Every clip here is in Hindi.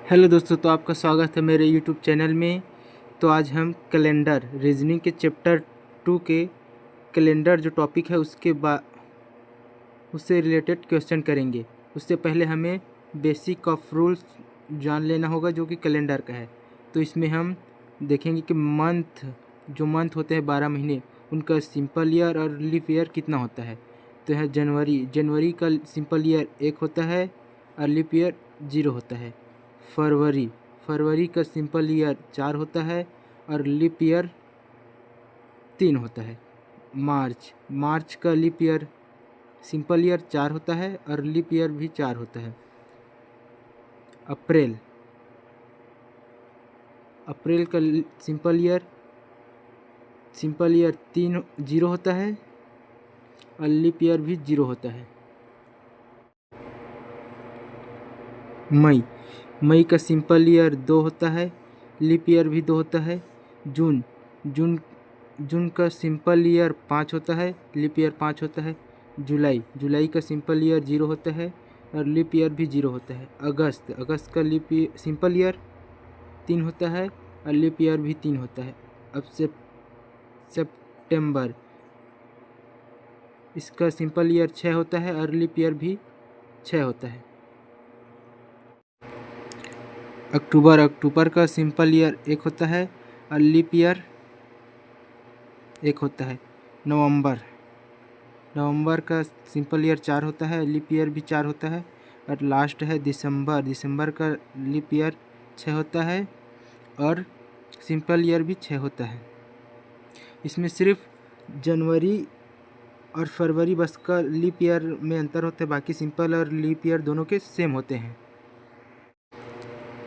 हेलो दोस्तों, तो आपका स्वागत है मेरे यूट्यूब चैनल में। तो आज हम कैलेंडर रीजनिंग के चैप्टर 2 के कैलेंडर जो टॉपिक है उससे रिलेटेड क्वेश्चन करेंगे। उससे पहले हमें बेसिक ऑफ रूल्स जान लेना होगा जो कि कैलेंडर का है। तो इसमें हम देखेंगे कि मंथ होते हैं 12 महीने, उनका सिंपल ईयर और लीप ईयर कितना होता है। तो है जनवरी का सिंपल ईयर 1 होता है और लीप ईयर 0 होता है। फरवरी का सिंपल ईयर 4 होता है और लीप ईयर 3 होता है। मार्च का लीप ईयर सिंपल ईयर 4 होता है और लीप ईयर भी 4 होता है। अप्रैल का सिंपल ईयर 0 होता है और लीप ईयर भी 0 होता है। मई का सिंपल ईयर 2 होता है, लीप ईयर भी 2 होता है। जून का सिंपल ईयर 5 होता है, लीप ईयर 5 होता है। जुलाई का सिंपल ईयर 0 होता है और लीप ईयर भी 0 होता है। अगस्त का सिंपल ईयर 3 होता है और लीप ईयर भी 3 होता है। अब सितंबर, इसका सिंपल ईयर 6 होता है और लीप ईयर भी 6 होता है। अक्टूबर का सिंपल ईयर 1 होता है और लीप ईयर 1 होता है। नवंबर का सिंपल ईयर 4 होता है, लीप ईयर भी 4 होता है। और लास्ट है दिसंबर का लीप ईयर 6 होता है और सिंपल ईयर भी 6 होता है। इसमें सिर्फ जनवरी और फरवरी बस का लीप ईयर में अंतर होता है, बाकी सिंपल और लीप ईयर दोनों के सेम होते हैं।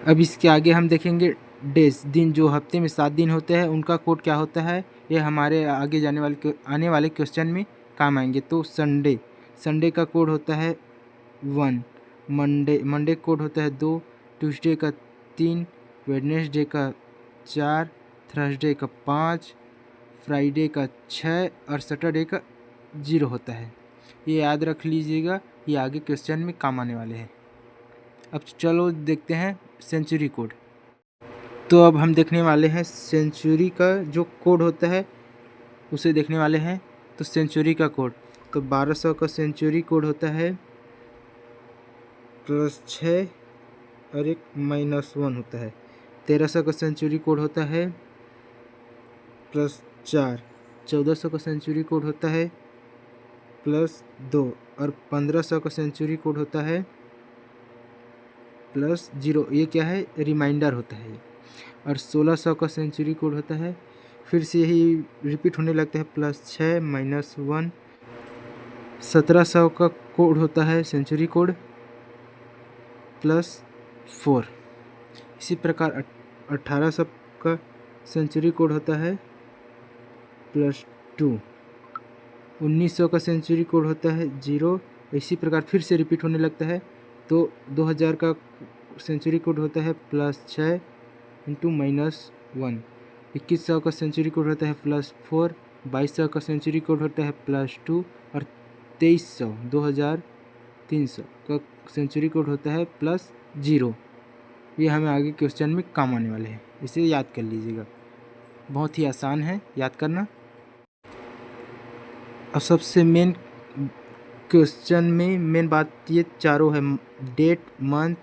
अब इसके आगे हम देखेंगे डेज, दिन। जो हफ्ते में 7 दिन होते हैं उनका कोड क्या होता है, ये हमारे आगे आने वाले क्वेश्चन में काम आएंगे। तो संडे का कोड होता है 1, मंडे कोड होता है 2, ट्यूसडे का 3, वेडनेसडे का 4, थर्सडे का 5, फ्राइडे का 6 और सैटरडे का 0 होता है। ये याद रख लीजिएगा, ये आगे क्वेश्चन में काम आने वाले हैं। अब चलो देखते हैं सेंचुरी कोड। तो अब हम देखने वाले हैं सेंचुरी का जो कोड होता है उसे देखने वाले हैं। तो सेंचुरी का कोड, तो 1200 का सेंचुरी कोड होता है +6 और एक -1 होता है। 1300 का सेंचुरी कोड होता है +4। 1400 का सेंचुरी कोड होता है +2 और 1500 का सेंचुरी कोड होता है +0। ये क्या है, रिमाइंडर होता है। और 1600 का सेंचुरी कोड होता है, फिर से यही रिपीट होने लगता है, +6 -1। 1700 का कोड होता है सेंचुरी कोड +4। इसी प्रकार 1800 का सेंचुरी कोड होता है +2। 1900 का सेंचुरी कोड होता है 0। इसी प्रकार फिर से रिपीट होने लगता है। तो 2000 का सेंचुरी कोड होता है +6 इंटू -1। 2100 का सेंचुरी कोड होता है +4। 2200 का सेंचुरी कोड होता है +2 और 2300 का सेंचुरी कोड होता है +0। ये हमें आगे क्वेश्चन में काम आने वाले हैं, इसे याद कर लीजिएगा, बहुत ही आसान है याद करना। और सबसे मेन क्वेश्चन में मेन बात ये चारों है, डेट, मंथ,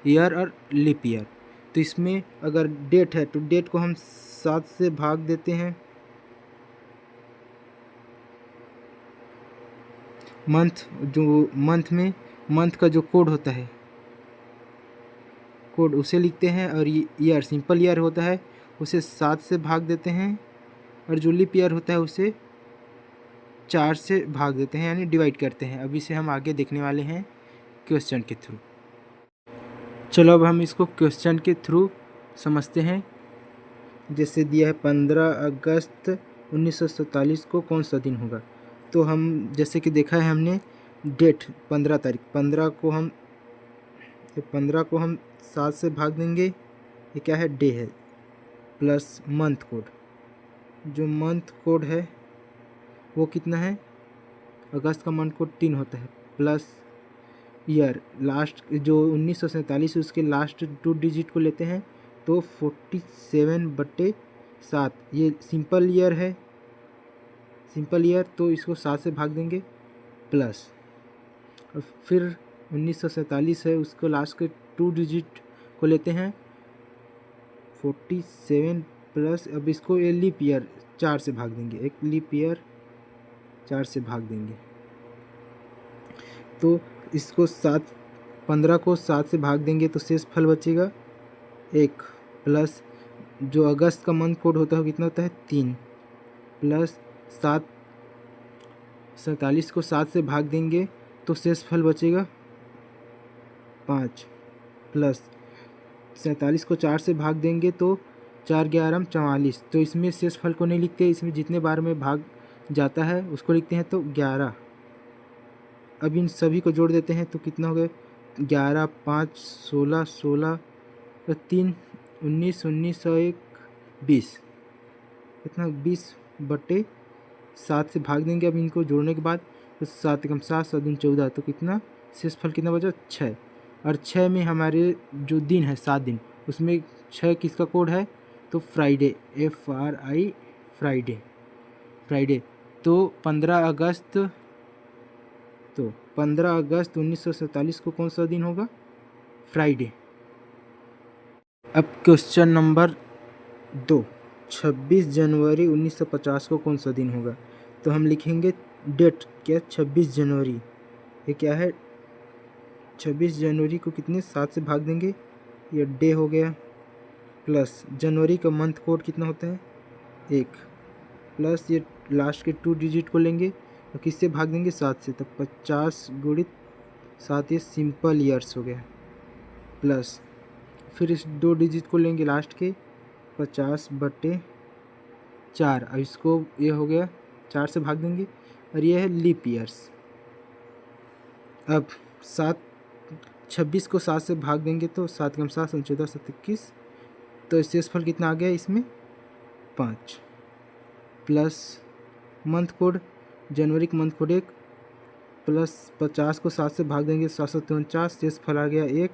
ईयर और लीप ईयर। तो इसमें अगर डेट है तो डेट को हम 7 से भाग देते हैं। मंथ का जो कोड होता है, कोड उसे लिखते हैं। और ईयर, सिंपल ईयर होता है, उसे 7 से भाग देते हैं। और जो लीप ईयर होता है उसे 4 से भाग देते हैं, यानी डिवाइड करते हैं। अब इसे हम आगे देखने वाले हैं क्वेश्चन के थ्रू। चलो अब हम इसको क्वेश्चन के थ्रू समझते हैं। जैसे दिया है 15 अगस्त 1947 को कौन सा दिन होगा। तो हम जैसे कि देखा है हमने डेट 15 तारीख, 15 को हम 7 से भाग देंगे। ये क्या है, डे है। प्लस मंथ कोड, जो मंथ कोड है वो कितना है, अगस्त का मंथ कोड 3 होता है। प्लस ईयर लास्ट जो 1947 उसके लास्ट 2 डिजिट को लेते हैं तो 47/7 ये सिंपल ईयर है, सिंपल ईयर, तो इसको 7 से भाग देंगे प्लस, और फिर 1947 है उसको लास्ट के 2 डिजिट को लेते हैं 47 प्लस, अब इसको ये लीप ईयर 4 से भाग देंगे, एक लीप ईयर 4 से भाग देंगे तो इसको 15 को 7 से भाग देंगे तो शेष फल बचेगा 1 प्लस जो अगस्त का मंथ कोड होता है कितना होता है 3 प्लस 47 को 7 से भाग देंगे तो शेष फल बचेगा 5 प्लस 47 को 4 से भाग देंगे तो 4 11 44, तो इसमें शेष फल को नहीं लिखते, इसमें जितने बार में भाग जाता है उसको लिखते हैं तो 11। अब इन सभी को जोड़ देते हैं तो कितना हो गया 11 5 16 16 और 3 19 19 और 1 20, कितना 20/7 से भाग देंगे। अब इनको जोड़ने के बाद तो 7 एकम 7 7 दूनी 14, तो कितना शेष फल कितना बचा 6, और 6 में हमारे जो दिन है 7 दिन उसमें 6 किसका कोड है तो फ्राइडे, FRI फ्राइडे, फ्राइडे। तो 15 अगस्त 1947 को कौन सा दिन होगा फ्राइडे। अब क्वेश्चन नंबर 2, 26 जनवरी 1950 को कौन सा दिन होगा, तो हम लिखेंगे डेट क्या 26 जनवरी, ये क्या है 26 जनवरी को कितने 7 से भाग देंगे, ये डे हो गया, प्लस जनवरी का मंथ कोड कितना होता है 1, प्लस ये लास्ट के 2 डिजिट को लेंगे तो किससे भाग देंगे 7 से, तो 50 गुणित 7 ये सिंपल ईयर्स हो गया, प्लस फिर इस 2 डिजिट को लेंगे लास्ट के 50/4, अब इसको ये हो गया 4 से भाग देंगे, और ये है लीप ईयर्स। अब 26 को 7 से भाग देंगे तो 7 कम 7 14 7 21, तो शेष फल कितना आ गया इसमें 5, प्लस मंथ कोड जनवरी का मंथ कोड 1, प्लस 50 को 7 से भाग देंगे 749, शेष फल आ गया 1,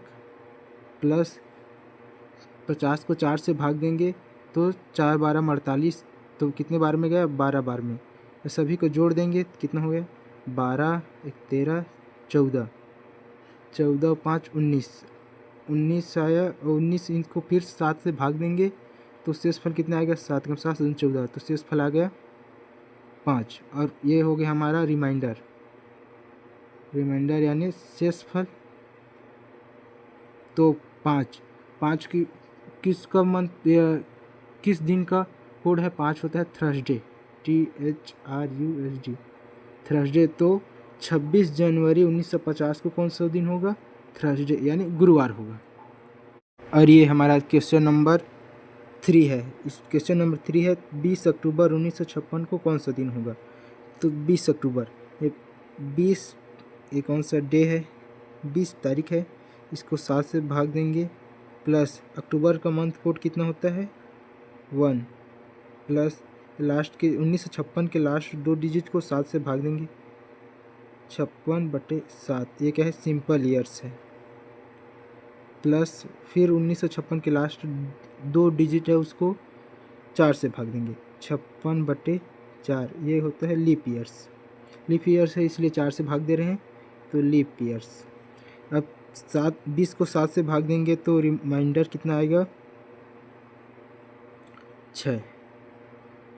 प्लस 50 को 4 से भाग देंगे तो 4 12 48, तो कितने बार में गया 12 बार में, तो सभी को जोड़ देंगे कितना हो गया 12 1 13 14 14 5 19 आया, और 19 इनको फिर 7 से भाग देंगे तो शेष फल कितना आएगा 7 कम 7 14, तो शेष फल आ गया 5, और ये हो गया हमारा रिमाइंडर यानी शेष फल। तो 5 की किसका मंथ किस दिन का कोड है 5 होता है थर्सडे, THRUSD थर्सडे। तो 26 जनवरी 1950 को कौन सा दिन होगा थर्सडे यानी गुरुवार होगा। और ये हमारा क्वेश्चन नंबर 3 है। इस क्वेश्चन नंबर 3 है 20 अक्टूबर 1956 को कौन सा दिन होगा, तो 20 अक्टूबर ये 20 ये कौन सा डे है 20 तारीख है, इसको 7 से भाग देंगे, प्लस अक्टूबर का मंथ कोड कितना होता है 1, प्लस लास्ट के 1956 के लास्ट 2 डिजिट को 7 से भाग देंगे 56/7, ये क्या है सिंपल ईयर्स है, प्लस फिर 1956 के लास्ट 2 डिजिट है उसको 4 से भाग देंगे 56/4, ये होता है लीप ईयर्स। लीप ईयर्स है इसलिए 4 से भाग दे रहे हैं तो लीप ईयर्स। अब 20 को 7 से भाग देंगे तो रिमाइंडर कितना आएगा 6,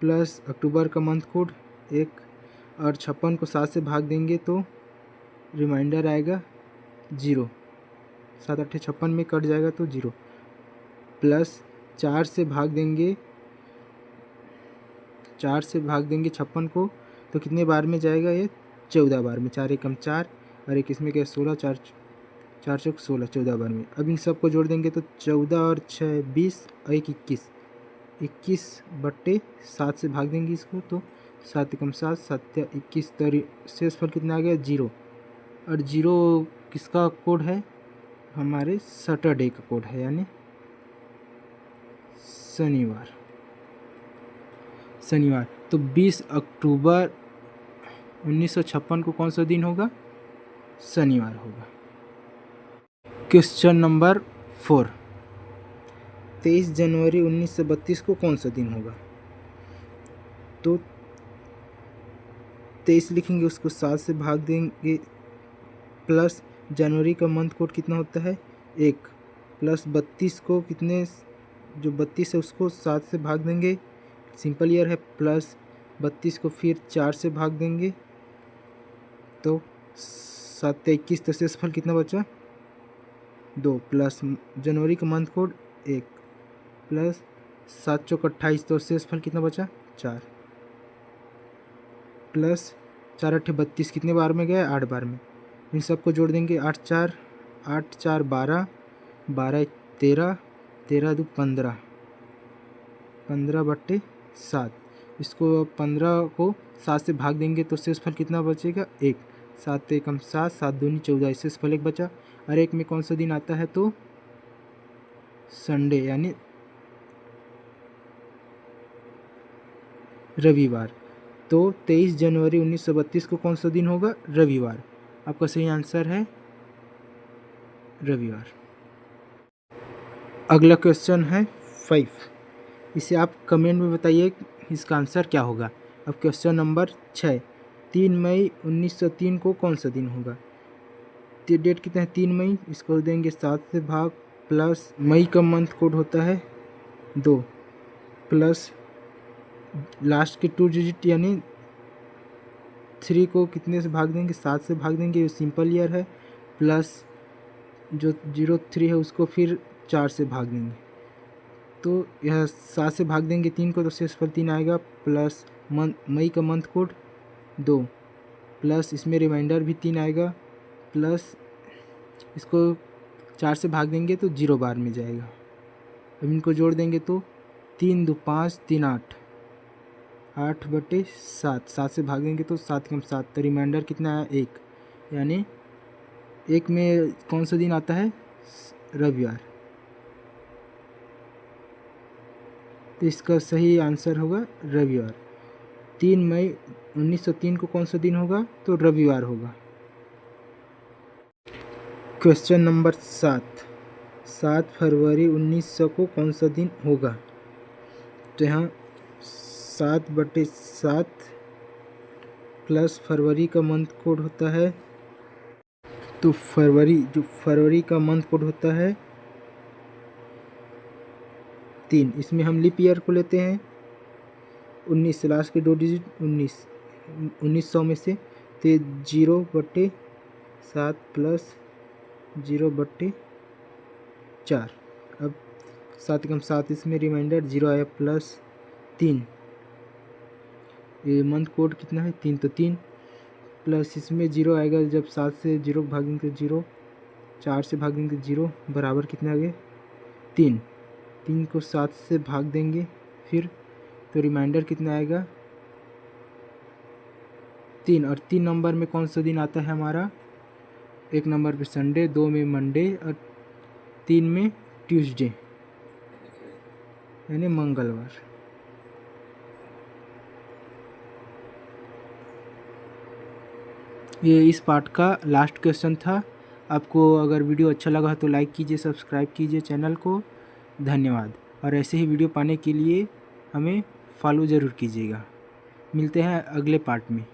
प्लस अक्टूबर का मंथ कोड 1, और 56 को 7 से भाग देंगे तो रिमाइंडर आएगा 0, 7 8 56 में कट जाएगा तो 0, प्लस 4 से भाग देंगे 56 को तो कितने बार में जाएगा ये 14 बार में, 4 एकम 4 और एक इसमें क्या 16 4 4 चौक 16 14 बार में। अब इन सब को जोड़ देंगे तो 14 और 6 20 और 1 21/7 से भाग देंगे इसको तो 7 एकम 7 7 21, तो शेष फल कितना आ गया 0, और 0 किसका कोड है हमारे सैटरडे का कोड है यानी शनिवार। तो 20 अक्टूबर 1956 को कौन सा दिन होगा शनिवार होगा। क्वेश्चन नंबर 4, 23 जनवरी 1932 को कौन सा दिन होगा? तो 23 लिखेंगे, उसको 7 से भाग देंगे, प्लस जनवरी का मंथ कोड कितना होता है 1, प्लस 32 को कितने, जो 32 है उसको 7 से भाग देंगे, सिंपल ईयर है, प्लस 32 को फिर 4 से भाग देंगे, तो 7 21, तो शेषफल कितना बचा 2, प्लस जनवरी का मंथ कोड 1, प्लस 7 चौक 28, तो शेषफल कितना बचा 4, प्लस 4 8 32, कितने बार में गया 8 बार में, इन सबको जोड़ देंगे, 8 4 12, 12 13, 13 2 15, 15/7, इसको 15 को 7 से भाग देंगे तो शेषफल कितना बचेगा 1, 7 एकम 7, 7 दूनी 14, शेषफल 1 बचा। और 1 में कौन सा दिन आता है तो संडे यानी रविवार। तो 23 जनवरी 1932 को कौन सा दिन होगा रविवार। आपका सही आंसर है रविवार। अगला क्वेश्चन है 5, इसे आप कमेंट में बताइए इसका आंसर क्या होगा। अब क्वेश्चन नंबर 6, 3 मई 1903 को कौन सा दिन होगा। डेट कितना है 3 मई, इसको देंगे 7 से भाग, प्लस मई का मंथ कोड होता है 2, प्लस लास्ट के 2 डिजिट यानी 3 को कितने से भाग देंगे 7 से भाग देंगे, ये सिंपल ईयर है, प्लस जो 03 है उसको फिर 4 से भाग देंगे, तो यह 7 से भाग देंगे 3 को, तो शेषफल 3 आएगा, प्लस मई का मंथ कोड 2, प्लस इसमें रिमाइंडर भी 3 आएगा, प्लस इसको 4 से भाग देंगे तो 0 बार में जाएगा। अब इनको जोड़ देंगे तो 3 2 5 3 8, 8/7, 7 से भाग देंगे तो 7 कम 7, तो रिमाइंडर कितना है 1, यानी 1 में कौन सा दिन आता है रविवार। तो इसका सही आंसर होगा रविवार। 3 मई 1903 को कौन सा दिन होगा तो रविवार होगा। क्वेश्चन नंबर 7, 7 फरवरी 1900 को कौन सा दिन होगा। तो यहाँ 7/7 प्लस फरवरी का मंथ कोड होता है, तो फरवरी का मंथ कोड होता है 3, इसमें हम लीप ईयर को लेते हैं 19 लास्ट के 2 डिजिट 1900 में से, तो 0/7 प्लस 0/4, अब 7 कम 7, इसमें रिमाइंडर 0 आया, प्लस 3, ये मंथ कोड कितना है 3, तो 3 प्लस इसमें 0 आएगा, जब 7 से 0 भागेंगे 0, 4 से भागेंगे 0, बराबर कितना आ गया 3, 3 को 7 से भाग देंगे फिर, तो रिमाइंडर कितना आएगा 3, और 3 नंबर में कौन सा दिन आता है हमारा, 1 नंबर पे संडे, 2 में मंडे और 3 में ट्यूसडे यानी मंगलवार। ये इस पार्ट का लास्ट क्वेश्चन था। आपको अगर वीडियो अच्छा लगा तो लाइक कीजिए, सब्सक्राइब कीजिए चैनल को। धन्यवाद। और ऐसे ही वीडियो पाने के लिए हमें फॉलो ज़रूर कीजिएगा। मिलते हैं अगले पार्ट में।